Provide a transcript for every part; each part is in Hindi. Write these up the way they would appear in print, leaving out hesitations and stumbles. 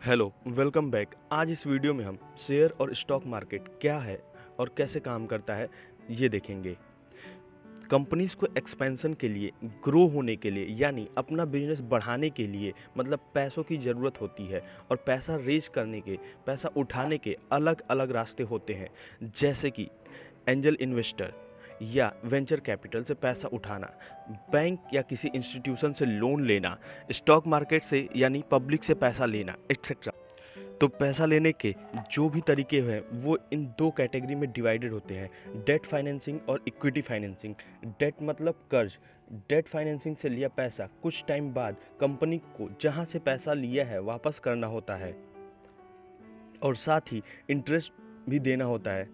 Hello, welcome back. आज इस वीडियो में हम शेयर और स्टॉक मार्केट क्या है और कैसे काम करता है ये देखेंगे। कंपनीज को एक्सपेंशन के लिए, ग्रो होने के लिए यानी अपना बिजनेस बढ़ाने के लिए मतलब पैसों की ज़रूरत होती है और पैसा रेज करने के, पैसा उठाने के अलग अलग रास्ते होते हैं। जैसे कि एंजल इन्वेस्टर या वेंचर कैपिटल से पैसा उठाना, बैंक या किसी इंस्टीट्यूशन से लोन लेना, स्टॉक मार्केट से यानी पब्लिक से पैसा लेना एक्सेट्रा। तो पैसा लेने के जो भी तरीके हैं वो इन दो कैटेगरी में डिवाइडेड होते हैं, डेट फाइनेंसिंग और इक्विटी फाइनेंसिंग। डेट मतलब कर्ज। डेट फाइनेंसिंग से लिया पैसा कुछ टाइम बाद कंपनी को जहां से पैसा लिया है वापस करना होता है और साथ ही इंटरेस्ट भी देना होता है।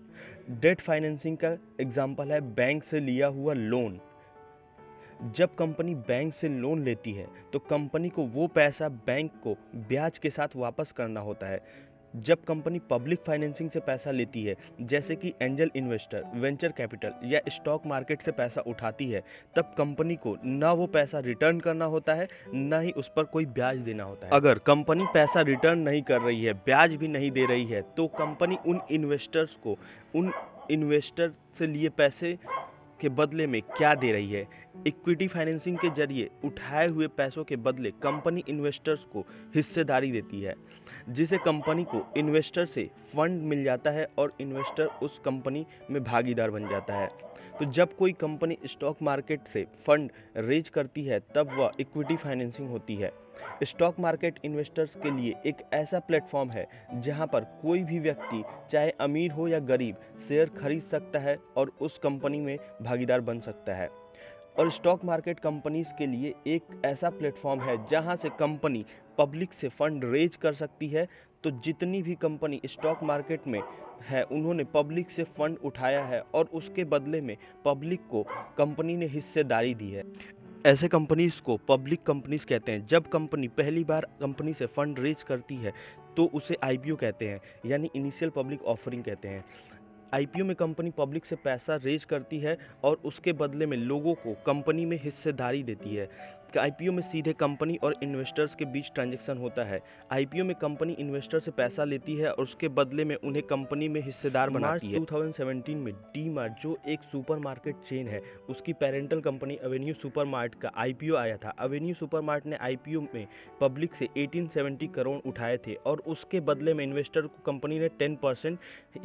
डेट फाइनेंसिंग का एग्जांपल है बैंक से लिया हुआ लोन। जब कंपनी बैंक से लोन लेती है तो कंपनी को वो पैसा बैंक को ब्याज के साथ वापस करना होता है। जब कंपनी पब्लिक फाइनेंसिंग से पैसा लेती है, जैसे कि एंजल इन्वेस्टर, वेंचर कैपिटल या स्टॉक मार्केट से पैसा उठाती है, तब कंपनी को ना वो पैसा रिटर्न करना होता है, ना ही उस पर कोई ब्याज देना होता है। अगर कंपनी पैसा रिटर्न नहीं कर रही है, ब्याज भी नहीं दे रही है, तो कंपनी उन इन्वेस्टर्स को उन इन्वेस्टर से लिए पैसे के बदले में क्या दे रही है। इक्विटी फाइनेंसिंग के जरिए उठाए हुए पैसों के बदले कंपनी इन्वेस्टर्स को हिस्सेदारी देती है, जिसे कंपनी को इन्वेस्टर से फंड मिल जाता है और इन्वेस्टर उस कंपनी में भागीदार बन जाता है। तो जब कोई कंपनी स्टॉक मार्केट से फंड रेज करती है तब वह इक्विटी फाइनेंसिंग होती है। स्टॉक मार्केट इन्वेस्टर्स के लिए एक ऐसा प्लेटफॉर्म है जहां पर कोई भी व्यक्ति, चाहे अमीर हो या गरीब, शेयर खरीद सकता है और उस कंपनी में भागीदार बन सकता है। और स्टॉक मार्केट कंपनीज के लिए एक ऐसा प्लेटफॉर्म है जहां से कंपनी पब्लिक से फंड रेज कर सकती है। तो जितनी भी कंपनी स्टॉक मार्केट में है उन्होंने पब्लिक से फंड उठाया है और उसके बदले में पब्लिक को कंपनी ने हिस्सेदारी दी है। ऐसे कंपनीज को पब्लिक कंपनीज कहते हैं। जब कंपनी पहली बार कंपनी से फंड रेज करती है तो उसे आईपीओ कहते हैं, यानी इनिशियल पब्लिक ऑफरिंग कहते हैं। आईपीओ में कंपनी पब्लिक से पैसा रेज करती है और उसके बदले में लोगों को कंपनी में हिस्सेदारी देती है। आईपीओ में सीधे कंपनी और इन्वेस्टर्स के बीच ट्रांजैक्शन होता है। आईपीओ में कंपनी इन्वेस्टर से पैसा लेती है और उसके बदले में उन्हें कंपनी में हिस्सेदार बनाती है। 2017 में डी मार्ट, जो एक सुपरमार्केट चेन है, उसकी पेरेंटल कंपनी एवेन्यू सुपरमार्ट का आईपीओ आया था। एवेन्यू सुपरमार्ट ने आईपीओ में पब्लिक से 1870 करोड़ उठाए थे और उसके बदले में इन्वेस्टर को कंपनी ने 10%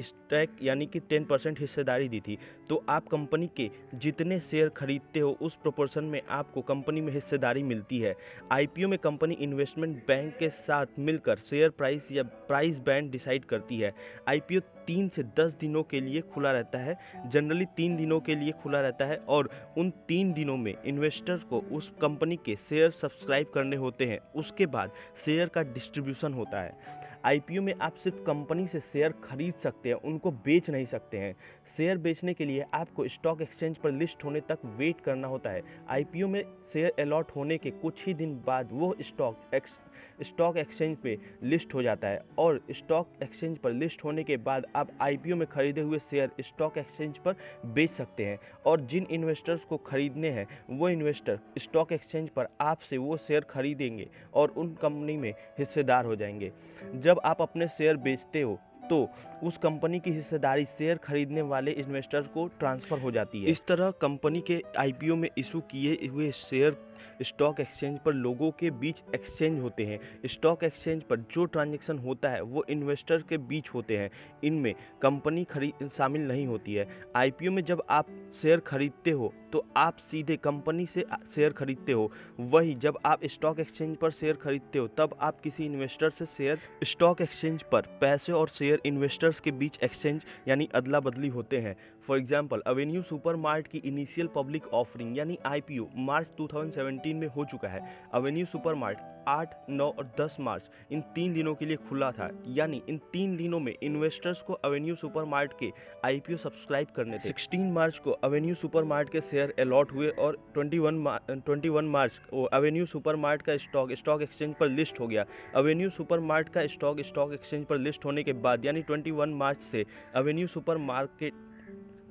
स्टैक यानी कि 10% हिस्सेदारी दी थी। तो आप कंपनी के जितने शेयर खरीदते हो उस प्रोपोर्शन में आपको कंपनी में हिस्सेदारी मिलती है। आईपीओ में कंपनी इन्वेस्टमेंट बैंक के साथ मिलकर शेयर प्राइस या प्राइस बैंड डिसाइड करती है। आईपीओ 3 से 10 दिनों के लिए खुला रहता है, जनरली 3 दिनों के लिए खुला रहता है और उन 3 दिनों में इन्वेस्टर्स को उस कंपनी के शेयर सब्सक्राइब करने होते हैं। उसके बाद शेयर का डिस्ट्रीब्यूशन होता है। आईपीओ में आप सिर्फ कंपनी से शेयर खरीद सकते हैं, उनको बेच नहीं सकते हैं। शेयर बेचने के लिए आपको स्टॉक एक्सचेंज पर लिस्ट होने तक वेट करना होता है। आईपीओ में शेयर अलॉट होने के कुछ ही दिन बाद वो स्टॉक एक्सचेंज पे लिस्ट हो जाता है और स्टॉक एक्सचेंज पर लिस्ट होने के बाद आप आईपीओ में खरीदे हुए शेयर स्टॉक एक्सचेंज पर बेच सकते हैं और जिन इन्वेस्टर्स को खरीदने हैं वो इन्वेस्टर स्टॉक एक्सचेंज पर आपसे वो शेयर खरीदेंगे और उन कंपनी में हिस्सेदार हो जाएंगे। जब आप अपने शेयर बेचते हो तो उस कंपनी की हिस्सेदारी शेयर खरीदने वाले इन्वेस्टर को ट्रांसफर हो जाती है। इस तरह कंपनी के आईपीओ में इशू किए हुए शेयर स्टॉक एक्सचेंज पर लोगों के बीच एक्सचेंज होते हैं। स्टॉक एक्सचेंज पर जो ट्रांजैक्शन होता है वो इन्वेस्टर के बीच होते हैं, इनमें कंपनी खरीद शामिल नहीं होती है। आईपीओ में जब आप शेयर खरीदते हो तो आप सीधे कंपनी से शेयर खरीदते हो, वही जब आप स्टॉक एक्सचेंज पर शेयर खरीदते हो तब आप किसी इन्वेस्टर से शेयर। स्टॉक एक्सचेंज पर पैसे और शेयर इन्वेस्टर्स के बीच एक्सचेंज यानी अदला बदली होते हैं। फॉर एग्जाम्पल, एवेन्यू सुपरमार्ट की इनिशियल पब्लिक ऑफरिंग यानी आईपीओ मार्च 2017 में हो चुका है। एवेन्यू सुपरमार्ट 8, 9 और 10 मार्च इन 3 दिनों के लिए खुला था, यानी इन 3 दिनों में इन्वेस्टर्स को एवेन्यू सुपरमार्ट के आईपीओ सब्सक्राइब करने थे। 16 मार्च को एवेन्यू सुपरमार्ट के शेयर अलॉट हुए और 21 मार्च को एवेन्यू सुपरमार्ट का स्टॉक एक्सचेंज पर लिस्ट हो गया। एवेन्यू सुपरमार्ट का स्टॉक एक्सचेंज पर लिस्ट होने के बाद यानी 21 मार्च से एवेन्यू सुपरमार्केट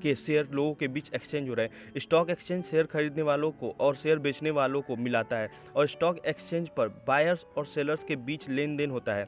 के शेयर लोगों के बीच एक्सचेंज हो रहे हैं। स्टॉक एक्सचेंज शेयर खरीदने वालों को और शेयर बेचने वालों को मिलाता है और स्टॉक एक्सचेंज पर बायर्स और सेलर्स के बीच लेन देन होता है।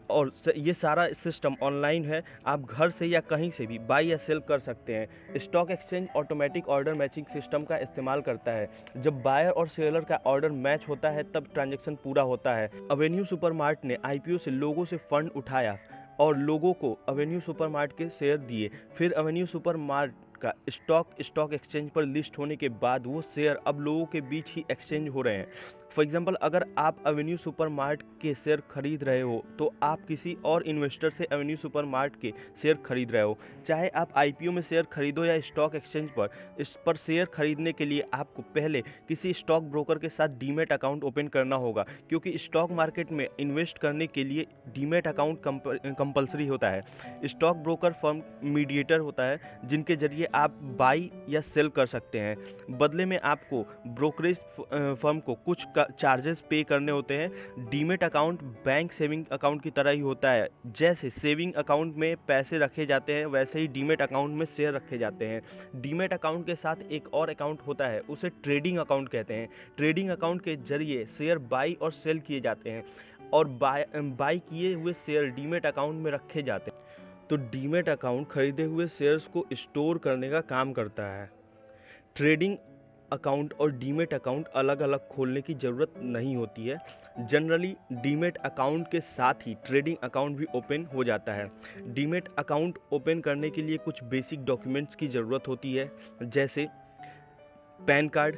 और ये सारा सिस्टम ऑनलाइन है, आप घर से या कहीं से भी बाई या सेल कर सकते हैं। Stock exchange automatic order matching system का इस्तेमाल करता है। जब बायर और सेलर का ऑर्डर मैच होता है तब ट्रांजैक्शन पूरा होता है। एवेन्यू सुपरमार्ट ने आईपीओ से लोगों से फंड उठाया और लोगों को एवेन्यू सुपरमार्ट के शेयर दिए। फिर एवेन्यू सुपरमार्ट का स्टॉक एक्सचेंज पर लिस्ट होने के बाद वो शेयर अब लोगों के बीच ही एक्सचेंज हो रहे हैं। फॉर एग्जाम्पल, अगर आप एवेन्यू सुपरमार्ट के शेयर खरीद रहे हो तो आप किसी और इन्वेस्टर से एवेन्यू सुपरमार्ट के शेयर खरीद रहे हो। चाहे आप आईपीओ में शेयर खरीदो या स्टॉक एक्सचेंज पर, इस पर शेयर खरीदने के लिए आपको पहले किसी स्टॉक ब्रोकर के साथ डीमैट अकाउंट ओपन करना होगा, क्योंकि स्टॉक मार्केट में इन्वेस्ट करने के लिए डीमैट अकाउंट कंपलसरी होता है। स्टॉक ब्रोकर फर्म मीडिएटर होता है जिनके जरिए आप बाई या सेल कर सकते हैं। बदले में आपको ब्रोकरेज फर्म को कुछ चार्जेस पे करने होते हैं। Demat account bank saving account की तरह ही होता है। जैसे सेविंग अकाउंट में पैसे रखे जाते हैं वैसे ही डीमैट अकाउंट में शेयर रखे जाते हैं। डीमैट अकाउंट के साथ एक और अकाउंट होता है, उसे ट्रेडिंग अकाउंट कहते हैं। ट्रेडिंग अकाउंट के जरिए शेयर बाई और सेल किए जाते हैं और बाई किए हुए शेयर डीमैट अकाउंट में रखे जाते हैं। तो डीमैट अकाउंट खरीदे हुए शेयर्स को स्टोर करने का काम करता है। ट्रेडिंग अकाउंट और डीमैट अकाउंट अलग अलग खोलने की ज़रूरत नहीं होती है। जनरली डीमैट अकाउंट के साथ ही ट्रेडिंग अकाउंट भी ओपन हो जाता है। डीमैट अकाउंट ओपन करने के लिए कुछ बेसिक डॉक्यूमेंट्स की ज़रूरत होती है, जैसे पैन कार्ड,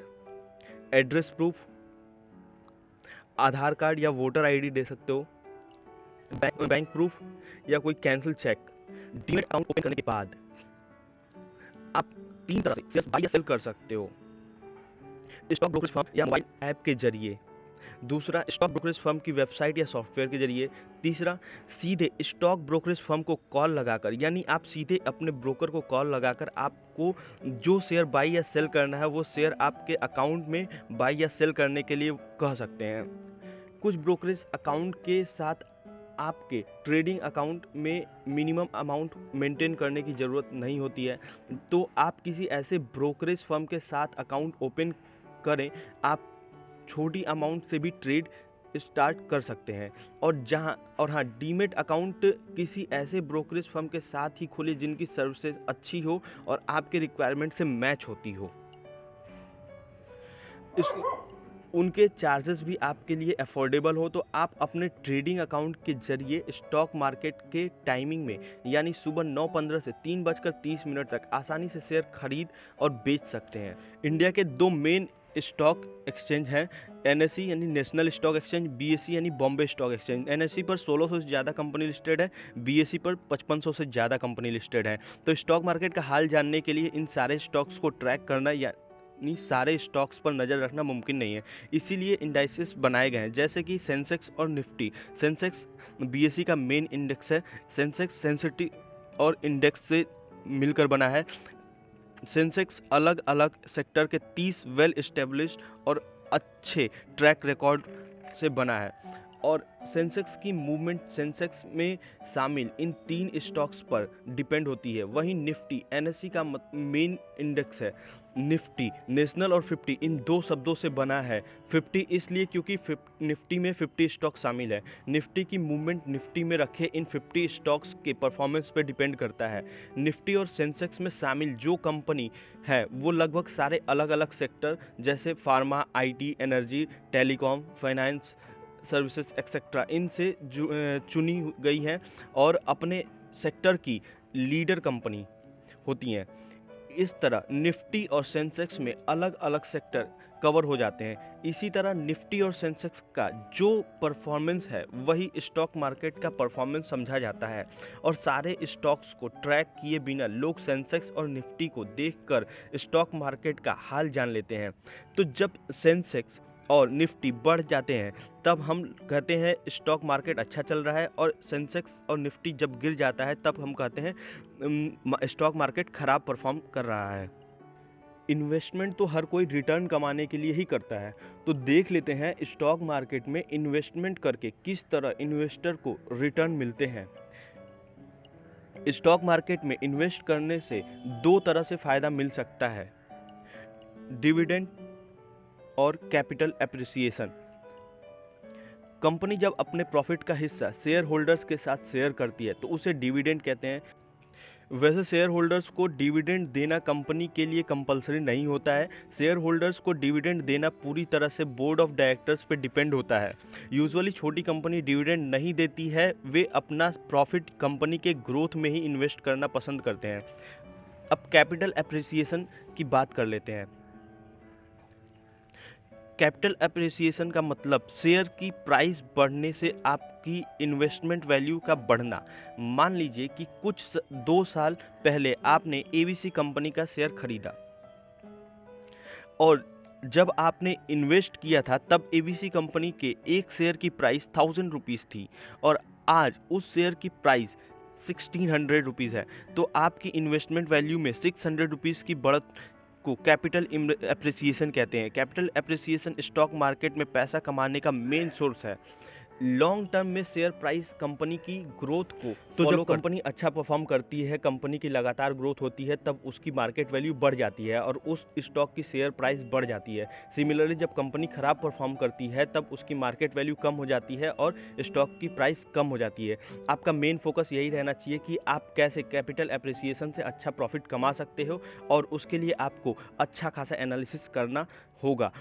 एड्रेस प्रूफ, आधार कार्ड या वोटर आईडी दे सकते हो, बैंक प्रूफ या कोई cancel cheque. Demat account open करने के बाद आप 3 तरह से शेयर्स बाय या सेल कर सकते हो। स्टॉक ब्रोकरेज फर्म या मोबाइल ऐप के जरिए, दूसरा स्टॉक ब्रोकरेज फर्म की वेबसाइट या सॉफ्टवेयर के जरिए, तीसरा सीधे स्टॉक ब्रोकरेज फर्म को कॉल लगाकर, यानी आप सीधे अपने ब्रोकर को कॉल लगाकर आपको जो शेयर बाई या सेल करना है वो शेयर आपके अकाउंट में बाई या सेल करने के लिए कह सकते हैं। कुछ ब्रोकरेज अकाउंट के साथ आपके ट्रेडिंग अकाउंट में मिनिमम अमाउंट मेंटेन करने की ज़रूरत नहीं होती है, तो आप किसी ऐसे ब्रोकरेज फर्म के साथ अकाउंट ओपन करें। आप छोटी अमाउंट से भी ट्रेड स्टार्ट कर सकते हैं। और हाँ, डीमैट अकाउंट किसी ऐसे ब्रोकरेज फर्म के साथ ही खोले जिनकी सर्विसेज अच्छी हो और आपके रिक्वायरमेंट से मैच होती हो। उनके चार्जेस भी आपके लिए अफोर्डेबल हो, तो आप अपने ट्रेडिंग अकाउंट के जरिए स्टॉक मार्केट के टाइमिंग में, यानी सुबह 9:15 से 3:30 तक आसानी से शेयर खरीद और बेच सकते हैं। इंडिया के 2 मेन स्टॉक एक्सचेंज हैं, एनएसई यानी नेशनल स्टॉक एक्सचेंज, बीएसई यानी बॉम्बे स्टॉक एक्सचेंज। एनएसई पर 1600 से ज़्यादा कंपनी लिस्टेड है, बीएसई पर 5500 से ज़्यादा कंपनी लिस्टेड है। तो स्टॉक मार्केट का हाल जानने के लिए इन सारे स्टॉक्स को ट्रैक करना या सारे स्टॉक्स पर नज़र रखना मुमकिन नहीं है, इसीलिए इंडाइसेस बनाए गए हैं, जैसे कि सेंसेक्स और निफ्टी। सेंसेक्स बीएसई का मेन इंडेक्स है। सेंसेक्स सेंसिटिव और इंडेक्स से मिलकर बना है। सेंसेक्स अलग अलग सेक्टर के 30 वेल एस्टेब्लिश्ड और अच्छे ट्रैक रिकॉर्ड से बना है और सेंसेक्स की मूवमेंट सेंसेक्स में शामिल इन 3 स्टॉक्स पर डिपेंड होती है। वहीं निफ्टी एनएसई का मेन इंडेक्स है। निफ्टी नेशनल और 50 इन 2 शब्दों से बना है। 50 इसलिए क्योंकि निफ्टी में 50 स्टॉक शामिल है। निफ्टी की मूवमेंट निफ्टी में रखे इन 50 स्टॉक्स के परफॉर्मेंस पर डिपेंड करता है। निफ्टी और सेंसेक्स में शामिल जो कंपनी है वो लगभग सारे अलग अलग सेक्टर जैसे pharma, IT, energy, telecom, finance services etcetera इनसे चुनी गई हैं और अपने सेक्टर की लीडर कंपनी होती हैं। इस तरह निफ्टी और सेंसेक्स में अलग अलग सेक्टर कवर हो जाते हैं। इसी तरह निफ्टी और सेंसेक्स का जो परफॉर्मेंस है वही स्टॉक मार्केट का परफॉर्मेंस समझा जाता है और सारे स्टॉक्स को ट्रैक किए बिना लोग सेंसेक्स और निफ्टी को देखकर स्टॉक मार्केट का हाल जान लेते हैं। तो जब सेंसेक्स और निफ्टी बढ़ जाते हैं तब हम कहते हैं स्टॉक मार्केट अच्छा चल रहा है, और सेंसेक्स और निफ्टी जब गिर जाता है तब हम कहते हैं स्टॉक मार्केट खराब परफॉर्म कर रहा है। इन्वेस्टमेंट तो हर कोई रिटर्न कमाने के लिए ही करता है, तो देख लेते हैं स्टॉक मार्केट में इन्वेस्टमेंट करके किस तरह इन्वेस्टर को रिटर्न मिलते हैं। स्टॉक मार्केट में इन्वेस्ट करने से 2 तरह से फायदा मिल सकता है, डिविडेंड और कैपिटल एप्रिसिएशन। कंपनी जब अपने प्रॉफिट का हिस्सा शेयर होल्डर्स के साथ शेयर करती है तो उसे डिविडेंड कहते हैं। वैसे शेयर होल्डर्स को डिविडेंड देना कंपनी के लिए कंपलसरी नहीं होता है। शेयर होल्डर्स को डिविडेंड देना पूरी तरह से बोर्ड ऑफ डायरेक्टर्स पे डिपेंड होता है। यूजुअली छोटी कंपनी डिविडेंड नहीं देती है, वे अपना प्रॉफिट कंपनी के ग्रोथ में ही इन्वेस्ट करना पसंद करते हैं। अब कैपिटल एप्रिसिएशन की बात कर लेते हैं। कैपिटल एप्रिसिएशन का मतलब शेयर की प्राइस बढ़ने से आपकी इन्वेस्टमेंट वैल्यू का बढ़ना। मान लीजिए कि 2 साल पहले आपने एबीसी कंपनी का शेयर खरीदा और जब आपने इन्वेस्ट किया था तब एबीसी कंपनी के एक शेयर की प्राइस 1000 रुपीज़ थी और आज उस शेयर की प्राइस 1600 रुपीज़ है। तो आपकी इन्वेस्टमेंट वैल्यू में 600 रुपीज़ की बढ़त को कैपिटल एप्रिसिएशन कहते हैं। कैपिटल एप्रिसिएशन स्टॉक मार्केट में पैसा कमाने का मेन सोर्स है। लॉन्ग टर्म में शेयर प्राइस कंपनी की ग्रोथ को तो जब कंपनी अच्छा परफॉर्म करती है, कंपनी की लगातार ग्रोथ होती है, तब उसकी मार्केट वैल्यू बढ़ जाती है और उस स्टॉक की शेयर प्राइस बढ़ जाती है। सिमिलरली जब कंपनी खराब परफॉर्म करती है तब उसकी मार्केट वैल्यू कम हो जाती है और स्टॉक की प्राइस कम हो जाती है। आपका मेन फोकस यही रहना चाहिए कि आप कैसे कैपिटल एप्रिसिएशन से अच्छा प्रॉफिट कमा सकते हो और उसके लिए आपको अच्छा खासा एनालिसिस करना होगा।